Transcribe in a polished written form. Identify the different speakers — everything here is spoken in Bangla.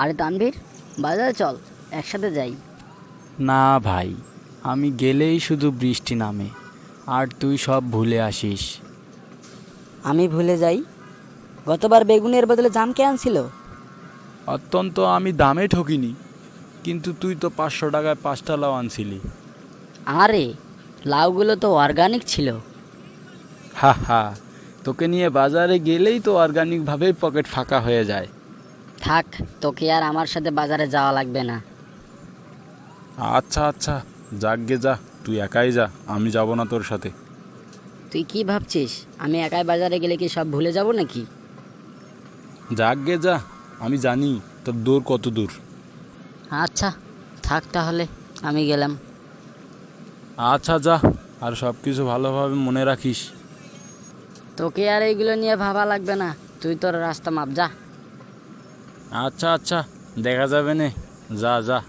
Speaker 1: আরে তানভীর, বাজারে চল, একসাথে যাই।
Speaker 2: না ভাই, আমি গেলেই শুধু বৃষ্টি নামে আর তুই সব ভুলে আসিস।
Speaker 1: আমি ভুলে যাই? গতবার বেগুনের বদলে জাম কে আনছিল?
Speaker 2: অত্যন্ত আমি দামে ঠকিনি, কিন্তু তুই তো 500 টাকায় 5টা লাউ আনছিলি।
Speaker 1: আরে, লাউগুলো তো অর্গানিক ছিল।
Speaker 2: হা হা, তোকে নিয়ে বাজারে গেলেই তো অর্গানিকভাবেই পকেট ফাঁকা হয়ে যায়।
Speaker 1: থাক, তোকে আর আমার সাথে বাজারে যাওয়া লাগবে না।
Speaker 3: আচ্ছা আচ্ছা, যাকগে যা, তুই একাই যা, আমি যাব না তোর সাথে।
Speaker 1: তুই কি ভাবছিস, আমি একাই বাজারে গেলে কি সব ভুলে যাব নাকি?
Speaker 3: যাকগে যা, আমি জানি তোর দূর কত দূর।
Speaker 1: আচ্ছা, থাক তাহলে, আমি গেলাম।
Speaker 3: আচ্ছা যা, আর সব কিছু ভালোভাবে মনে রাখিস।
Speaker 1: তোকে আর এইগুলো নিয়ে ভাবা লাগবে না, তুই তোর রাস্তা মাপ, যা।
Speaker 3: আচ্ছা আচ্ছা, দেখা যাবে নে, যা যা।